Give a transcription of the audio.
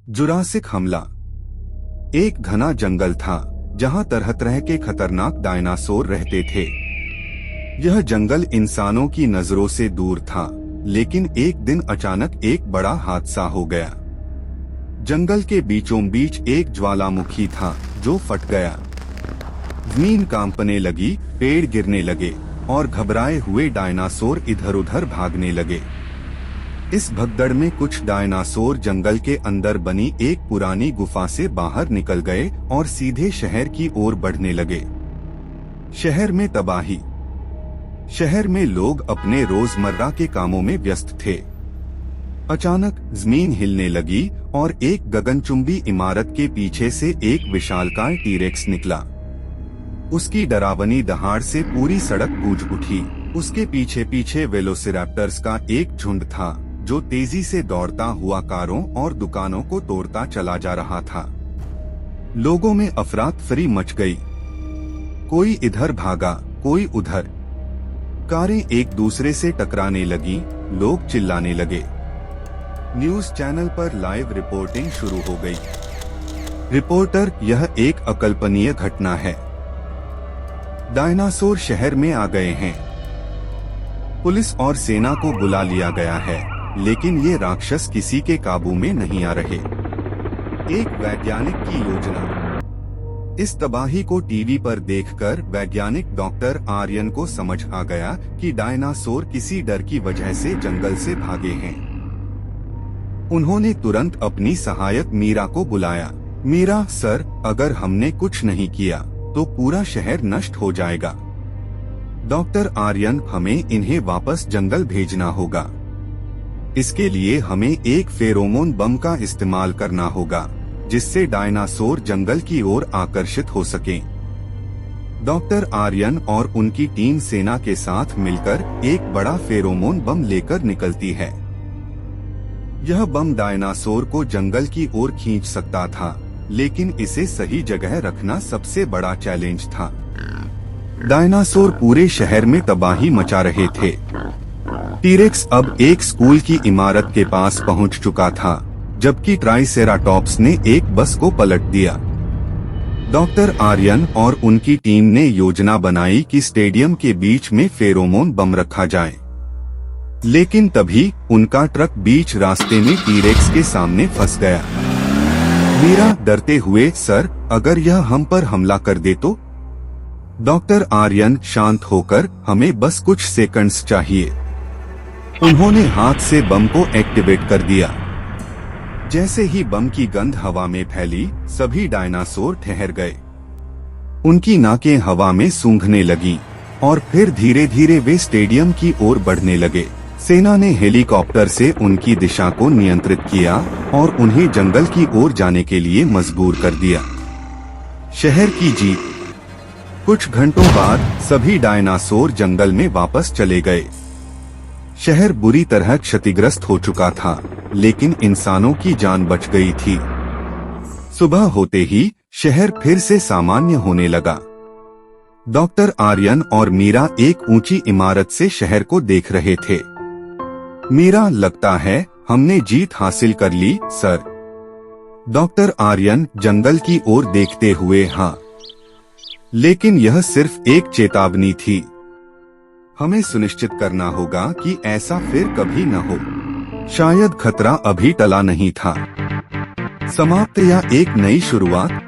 Jurassic हमला। एक घना जंगल था जहां तरह तरह के खतरनाक डायनासोर रहते थे। यह जंगल इंसानों की नजरों से दूर था, लेकिन एक दिन अचानक एक बड़ा हादसा हो गया। जंगल के बीचों बीच एक ज्वालामुखी था जो फट गया। जमीन कांपने लगी, पेड़ गिरने लगे और घबराए हुए डायनासोर इधर उधर भागने लगे। इस भगदड़ में कुछ डायनासोर जंगल के अंदर बनी एक पुरानी गुफा से बाहर निकल गए और सीधे शहर की ओर बढ़ने लगे। शहर में तबाही। शहर में लोग अपने रोजमर्रा के कामों में व्यस्त थे। अचानक जमीन हिलने लगी और एक गगनचुंबी इमारत के पीछे से एक विशालकाय टीरेक्स निकला। उसकी डरावनी दहाड़ से पूरी सड़क गूंज उठी। उसके पीछे पीछे वेलोसिरैप्टर्स का एक झुंड था जो तेजी से दौड़ता हुआ कारों और दुकानों को तोड़ता चला जा रहा था। लोगों में अफरा तफरी मच गई। कोई इधर भागा, कोई उधर। कारें एक दूसरे से टकराने लगी, लोग चिल्लाने लगे। न्यूज चैनल पर लाइव रिपोर्टिंग शुरू हो गई। रिपोर्टर, यह एक अकल्पनीय घटना है। डायनासोर शहर में आ गए हैं। पुलिस और सेना को बुला लिया गया है, लेकिन ये राक्षस किसी के काबू में नहीं आ रहे। एक वैज्ञानिक की योजना। इस तबाही को टीवी पर देखकर वैज्ञानिक डॉक्टर आर्यन को समझ आ गया कि डायनासोर किसी डर की वजह से जंगल से भागे हैं। उन्होंने तुरंत अपनी सहायक मीरा को बुलाया। मीरा, सर, अगर हमने कुछ नहीं किया तो पूरा शहर नष्ट हो जाएगा। डॉक्टर आर्यन, हमें इन्हें वापस जंगल भेजना होगा। इसके लिए हमें एक फेरोमोन बम का इस्तेमाल करना होगा जिससे डायनासोर जंगल की ओर आकर्षित हो सकें। डॉक्टर आर्यन और उनकी टीम सेना के साथ मिलकर एक बड़ा फेरोमोन बम लेकर निकलती है। यह बम डायनासोर को जंगल की ओर खींच सकता था, लेकिन इसे सही जगह रखना सबसे बड़ा चैलेंज था। डायनासोर पूरे शहर में तबाही मचा रहे थे। टीरेक्स अब एक स्कूल की इमारत के पास पहुंच चुका था, जबकि ट्राइसेराटॉप्स ने एक बस को पलट दिया। डॉक्टर आर्यन और उनकी टीम ने योजना बनाई कि स्टेडियम के बीच में फेरोमोन बम रखा जाए, लेकिन तभी उनका ट्रक बीच रास्ते में टीरेक्स के सामने फंस गया। मीरा डरते हुए, सर, अगर यह हम पर हमला कर दे तो? डॉक्टर आर्यन, शांत होकर, हमें बस कुछ सेकंड्स चाहिए। उन्होंने हाथ से बम को एक्टिवेट कर दिया। जैसे ही बम की गंध हवा में फैली, सभी डायनासोर ठहर गए। उनकी नाकें हवा में सूंघने लगीं और फिर धीरे धीरे वे स्टेडियम की ओर बढ़ने लगे। सेना ने हेलीकॉप्टर से उनकी दिशा को नियंत्रित किया और उन्हें जंगल की ओर जाने के लिए मजबूर कर दिया। शहर की जीत। कुछ घंटों बाद सभी डायनासोर जंगल में वापस चले गए। शहर बुरी तरह क्षतिग्रस्त हो चुका था, लेकिन इंसानों की जान बच गई थी। सुबह होते ही शहर फिर से सामान्य होने लगा। डॉक्टर आर्यन और मीरा एक ऊंची इमारत से शहर को देख रहे थे। मीरा, लगता है हमने जीत हासिल कर ली, सर। डॉक्टर आर्यन जंगल की ओर देखते हुए, हाँ, लेकिन यह सिर्फ एक चेतावनी थी। हमें सुनिश्चित करना होगा कि ऐसा फिर कभी न हो। शायद खतरा अभी टला नहीं था। समाप्त या एक नई शुरुआत।